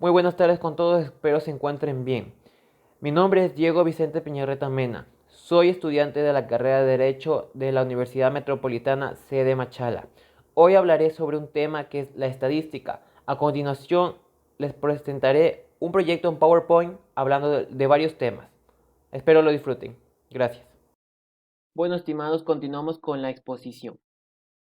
Muy buenas tardes con todos, espero se encuentren bien. Mi nombre es Diego Vicente Piñarreta Mena. Soy estudiante de la carrera de Derecho de la Universidad Metropolitana sede Machala. Hoy hablaré sobre un tema que es la estadística. A continuación les presentaré un proyecto en PowerPoint hablando de varios temas. Espero lo disfruten. Gracias. Bueno, estimados, continuamos con la exposición.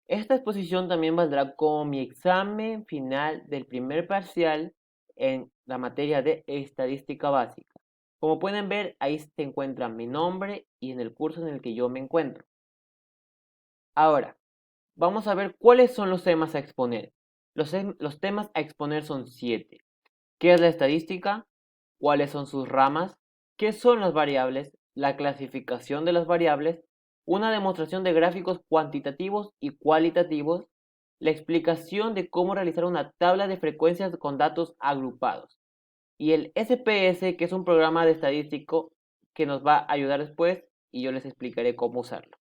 Esta exposición también valdrá como mi examen final del primer parcial en la materia de estadística básica. Como pueden ver, ahí se encuentra mi nombre y en el curso en el que yo me encuentro. Ahora, vamos a ver cuáles son los temas a exponer. Los temas a exponer son 7. ¿Qué es la estadística? ¿Cuáles son sus ramas? ¿Qué son las variables? La clasificación de las variables, una demostración de gráficos cuantitativos y cualitativos, la explicación de cómo realizar una tabla de frecuencias con datos agrupados y el SPS, que es un programa de estadístico que nos va a ayudar después y yo les explicaré cómo usarlo.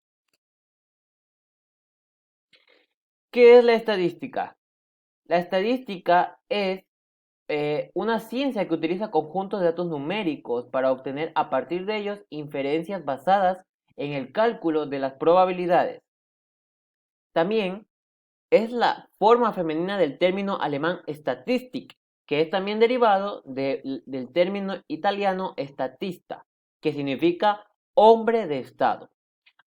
¿Qué es la estadística? La estadística es una ciencia que utiliza conjuntos de datos numéricos para obtener a partir de ellos inferencias basadas en el cálculo de las probabilidades. También es la forma femenina del término alemán Statistik, que es también derivado del término italiano statista, que significa hombre de estado.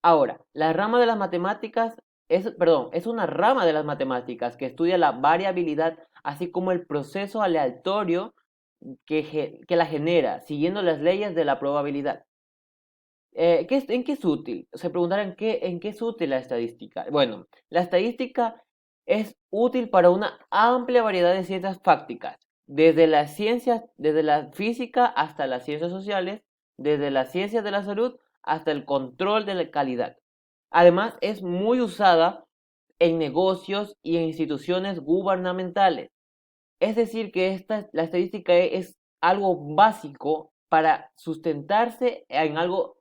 Ahora, la rama de las matemáticas es una rama de las matemáticas que estudia la variabilidad, así como el proceso aleatorio que la genera, siguiendo las leyes de la probabilidad. ¿En qué es útil? Se preguntarán en qué es útil la estadística. Bueno, la estadística es útil para una amplia variedad de ciencias fácticas, desde las ciencias, desde la física hasta las ciencias sociales, desde las ciencias de la salud hasta el control de la calidad. Además, es muy usada en negocios y en instituciones gubernamentales. Es decir, que la estadística es algo básico para sustentarse en algo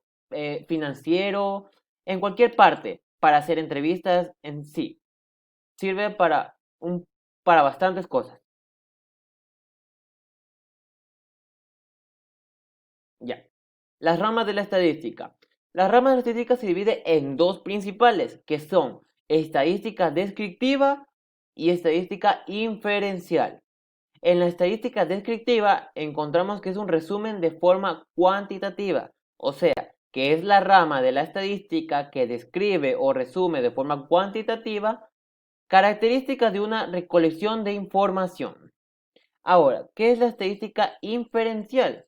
financiero, en cualquier parte, para hacer entrevistas en sí. Sirve para bastantes cosas. Ya. Las ramas de la estadística. Las ramas de la estadística se divide en dos principales, que son estadística descriptiva y estadística inferencial. En la estadística descriptiva encontramos que es un resumen de forma cuantitativa, o sea, que es la rama de la estadística que describe o resume de forma cuantitativa características de una recolección de información. Ahora, ¿qué es la estadística inferencial?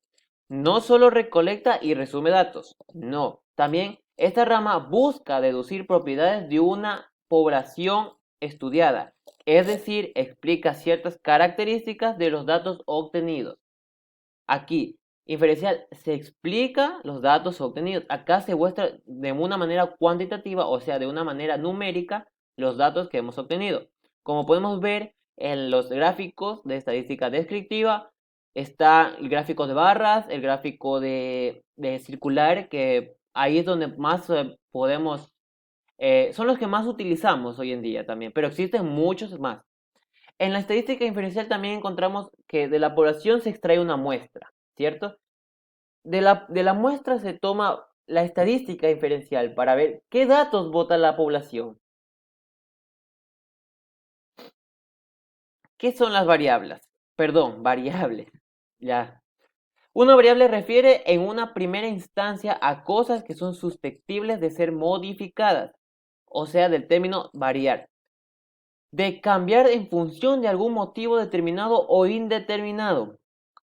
No solo recolecta y resume datos, no, también esta rama busca deducir propiedades de una población estudiada, es decir, explica ciertas características de los datos obtenidos. Aquí, inferencial, se explica los datos obtenidos. Acá se muestra de una manera cuantitativa, o sea, de una manera numérica, los datos que hemos obtenido. Como podemos ver en los gráficos de estadística descriptiva, está el gráfico de barras, el gráfico de circular, que ahí es donde más podemos, son los que más utilizamos hoy en día también, pero existen muchos más. En la estadística inferencial también encontramos que de la población se extrae una muestra, ¿cierto? De la muestra se toma la estadística inferencial para ver qué datos vota la población. ¿Qué son las variables? Perdón, variables. Ya. Una variable refiere en una primera instancia a cosas que son susceptibles de ser modificadas, o sea, del término variar, de cambiar en función de algún motivo determinado o indeterminado.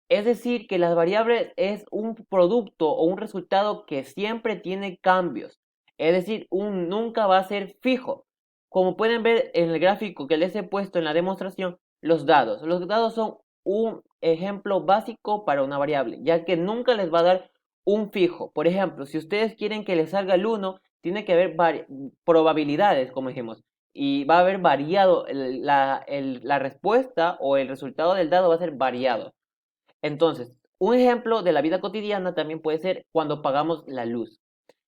Es decir, que las variables es un producto o un resultado que siempre tiene cambios. Es decir, nunca va a ser fijo. Como pueden ver en el gráfico que les he puesto en la demostración, los dados. Los dados son un ejemplo básico para una variable, ya que nunca les va a dar un fijo. Por ejemplo, si ustedes quieren que les salga el 1, tiene que haber probabilidades, como dijimos, y va a haber variado, la respuesta o el resultado del dado va a ser variado. Entonces, un ejemplo de la vida cotidiana también puede ser cuando pagamos la luz.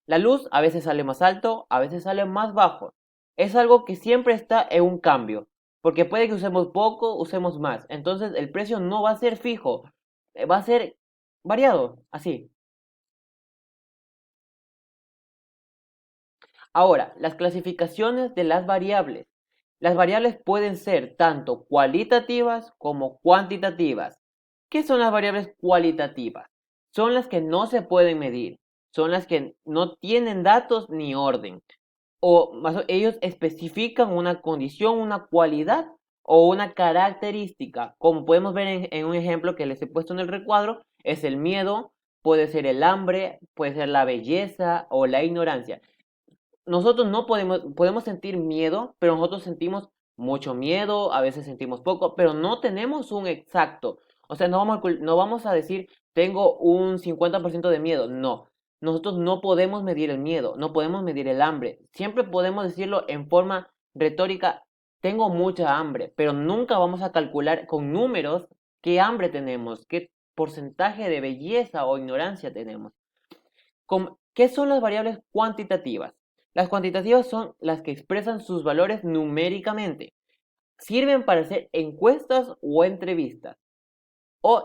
La luz a veces sale más alto, a veces sale más bajo. Es algo que siempre está en un cambio. Porque puede que usemos poco, usemos más. Entonces el precio no va a ser fijo, va a ser variado, así. Ahora, las clasificaciones de las variables. Las variables pueden ser tanto cualitativas como cuantitativas. ¿Qué son las variables cualitativas? Son las que no se pueden medir, son las que no tienen datos ni orden. Ellos especifican una condición, una cualidad o una característica. Como podemos ver en un ejemplo que les he puesto en el recuadro, es el miedo, puede ser el hambre, puede ser la belleza o la ignorancia. Nosotros no podemos sentir miedo, pero nosotros sentimos mucho miedo, a veces sentimos poco, pero no tenemos un exacto. O sea, no vamos a decir, tengo un 50% de miedo. No, nosotros no podemos medir el miedo, no podemos medir el hambre. Siempre podemos decirlo en forma retórica, tengo mucha hambre, pero nunca vamos a calcular con números qué hambre tenemos, qué porcentaje de belleza o ignorancia tenemos. ¿Qué son las variables cuantitativas? Las cuantitativas son las que expresan sus valores numéricamente. Sirven para hacer encuestas o entrevistas.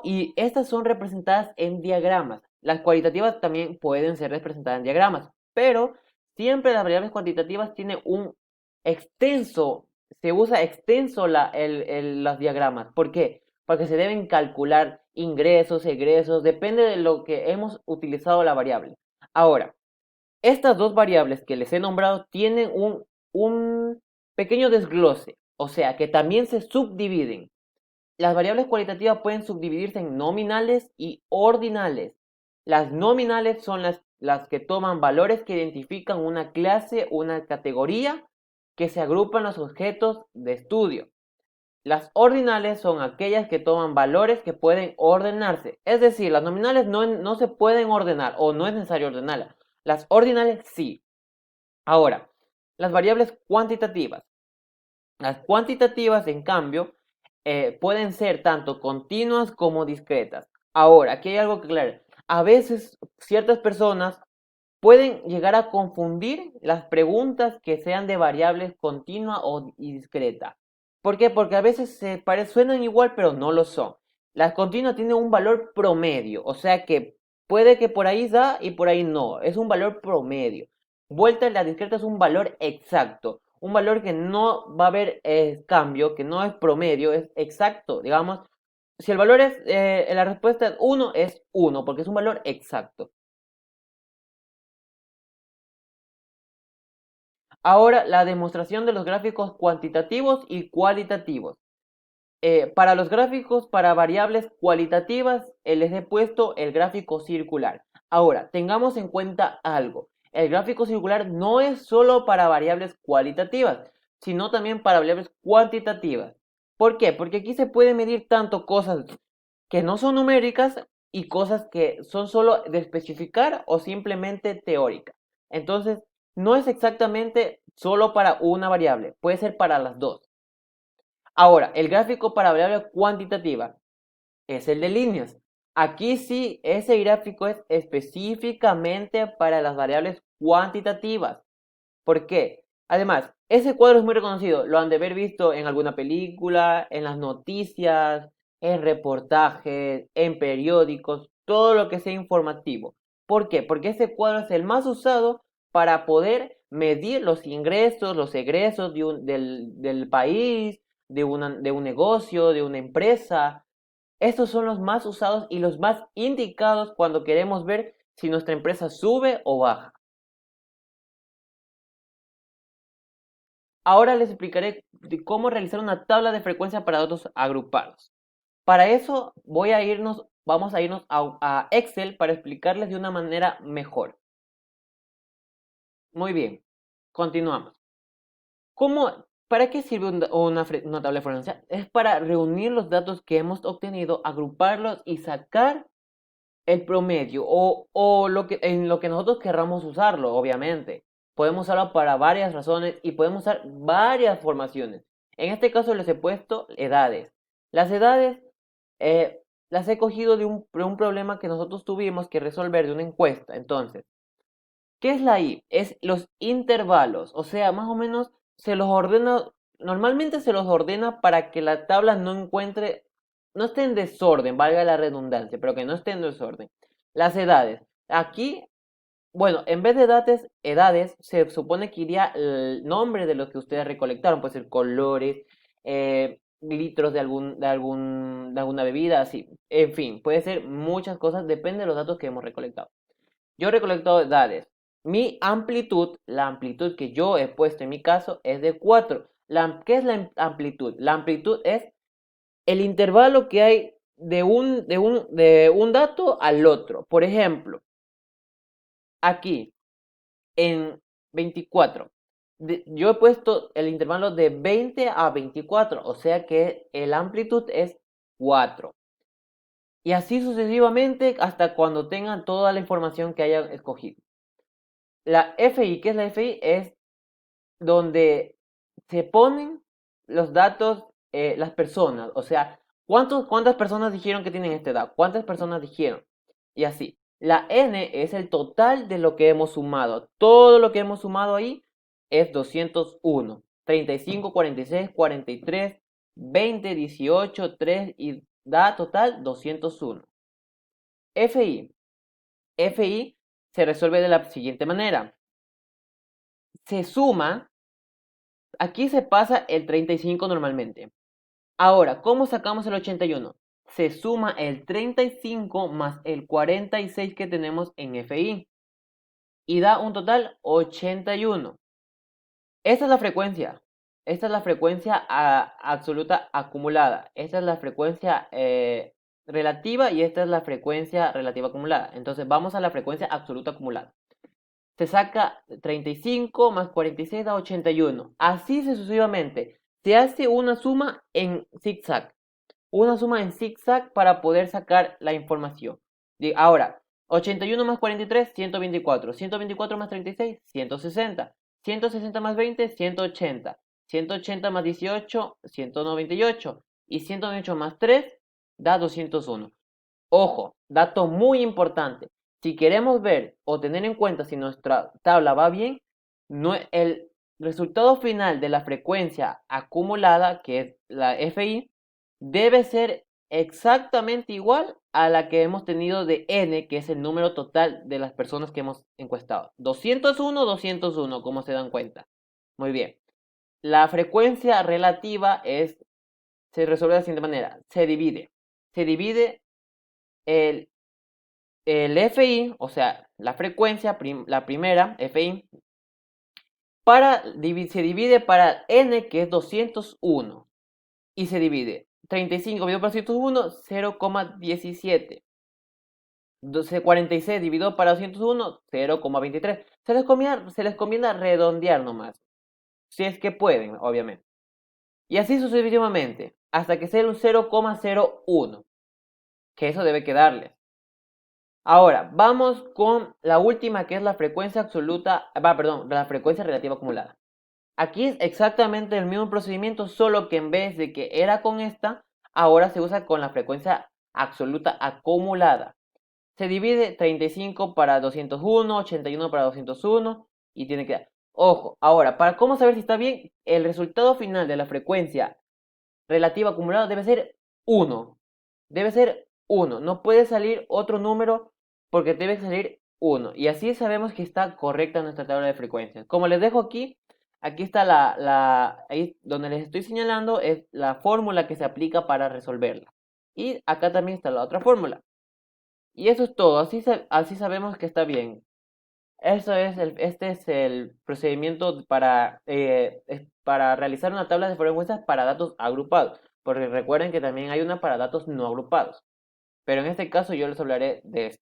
Y estas son representadas en diagramas. Las cualitativas también pueden ser representadas en diagramas, pero siempre las variables cuantitativas tienen un extenso, se usa extenso los diagramas. ¿Por qué? Porque se deben calcular ingresos, egresos, depende de lo que hemos utilizado la variable. Ahora, estas dos variables que les he nombrado tienen un pequeño desglose, o sea que también se subdividen. Las variables cualitativas pueden subdividirse en nominales y ordinales. Las nominales son las que toman valores que identifican una clase, una categoría que se agrupan los objetos de estudio. Las ordinales son aquellas que toman valores que pueden ordenarse. Es decir, las nominales no se pueden ordenar o no es necesario ordenarlas. Las ordinales sí. Ahora, las variables cuantitativas. Las cuantitativas, en cambio, pueden ser tanto continuas como discretas. Ahora, aquí hay algo que aclarar. A veces ciertas personas pueden llegar a confundir las preguntas que sean de variables continua y discreta. ¿Por qué? Porque a veces suenan igual, pero no lo son. Las continuas tienen un valor promedio, o sea que puede que por ahí da y por ahí no. Es un valor promedio. Vuelta en la discreta es un valor exacto. Un valor que no va a haber cambio, que no es promedio, es exacto. Digamos, si el valor es, la respuesta es 1, porque es un valor exacto. Ahora, la demostración de los gráficos cuantitativos y cualitativos. Para los gráficos, para variables cualitativas, les he puesto el gráfico circular. Ahora, tengamos en cuenta algo. El gráfico circular no es solo para variables cualitativas, sino también para variables cuantitativas. ¿Por qué? Porque aquí se puede medir tanto cosas que no son numéricas y cosas que son solo de especificar o simplemente teóricas. Entonces, no es exactamente solo para una variable, puede ser para las dos. Ahora, el gráfico para variable cuantitativa es el de líneas. Aquí sí, ese gráfico es específicamente para las variables cuantitativas. ¿Por qué? Además, ese cuadro es muy reconocido. Lo han de haber visto en alguna película, en las noticias, en reportajes, en periódicos, todo lo que sea informativo. ¿Por qué? Porque ese cuadro es el más usado para poder medir los ingresos, los egresos del país, de un negocio, de una empresa. Estos son los más usados y los más indicados cuando queremos ver si nuestra empresa sube o baja. Ahora les explicaré cómo realizar una tabla de frecuencia para datos agrupados. Para eso vamos a irnos a Excel para explicarles de una manera mejor. Muy bien, continuamos. ¿Para qué sirve una tabla de frecuencia? Es para reunir los datos que hemos obtenido, agruparlos y sacar el promedio o en lo que nosotros querramos usarlo, obviamente. Podemos usarlo para varias razones y podemos usar varias formaciones. En este caso les he puesto edades. Las edades las he cogido de un problema que nosotros tuvimos que resolver de una encuesta. Entonces, ¿qué es la I? Es los intervalos. O sea, más o menos se los ordena normalmente se los ordena para que la tabla no esté en desorden, valga la redundancia, pero que no esté en desorden. Las edades. Aquí, bueno, en vez de edades, se supone que iría el nombre de lo que ustedes recolectaron, puede ser colores, litros de alguna bebida, así. En fin, puede ser muchas cosas, depende de los datos que hemos recolectado. Yo he recolectado edades. Mi amplitud, la amplitud que yo he puesto en mi caso, es de 4. ¿Qué es la amplitud? La amplitud es el intervalo que hay de un dato al otro. Por ejemplo, aquí en 24, yo he puesto el intervalo de 20 a 24, o sea que la amplitud es 4. Y así sucesivamente hasta cuando tengan toda la información que hayan escogido. La FI, ¿qué es la FI? Es donde se ponen los datos, las personas, o sea, ¿cuántas personas dijeron que tienen esta edad? ¿Cuántas personas dijeron? Y así. La N es el total de lo que hemos sumado. Todo lo que hemos sumado ahí es 201. 35, 46, 43, 20, 18, 3 y da total 201. FI. FI se resuelve de la siguiente manera. Se suma. Aquí se pasa el 35 normalmente. Ahora, ¿cómo sacamos el 81? Se suma el 35 más el 46 que tenemos en FI y da un total 81. Esta es la frecuencia. Esta es la frecuencia absoluta acumulada. Esta es la frecuencia relativa y esta es la frecuencia relativa acumulada. Entonces vamos a la frecuencia absoluta acumulada. Se saca 35 más 46 da 81. Así sucesivamente. Se hace una suma en zigzag. Una suma en zigzag para poder sacar la información. Ahora, 81 más 43, 124. 124 más 36, 160. 160 más 20, 180. 180 más 18, 198. Y 198 más 3 da 201. Ojo, dato muy importante. Si queremos ver o tener en cuenta si nuestra tabla va bien, el resultado final de la frecuencia acumulada, que es la FI, debe ser exactamente igual a la que hemos tenido de N, que es el número total de las personas que hemos encuestado. 201, 201, como se dan cuenta. Muy bien. La frecuencia relativa se resuelve de la siguiente manera. Se divide el FI, o sea, la frecuencia, la primera, FI, se divide para N, que es 201, y se divide 35 dividido por 201, 0,17. 46 dividido para 201, 0,23. Se les conviene redondear nomás, si es que pueden, obviamente. Y así sucesivamente, hasta que sea un 0,01, que eso debe quedarles. Ahora, vamos con la última, que es la frecuencia la frecuencia relativa acumulada. Aquí es exactamente el mismo procedimiento, solo que en vez de que era con esta, ahora se usa con la frecuencia absoluta acumulada. Se divide 35 para 201, 81 para 201 y tiene que dar. Ojo, ahora, para cómo saber si está bien, el resultado final de la frecuencia relativa acumulada debe ser 1. Debe ser 1. No puede salir otro número porque debe salir 1. Y así sabemos que está correcta nuestra tabla de frecuencias. Como les dejo aquí está ahí donde les estoy señalando es la fórmula que se aplica para resolverla. Y acá también está la otra fórmula. Y eso es todo. Así sabemos que está bien. Este es el procedimiento para realizar una tabla de frecuencias para datos agrupados. Porque recuerden que también hay una para datos no agrupados. Pero en este caso yo les hablaré de esto.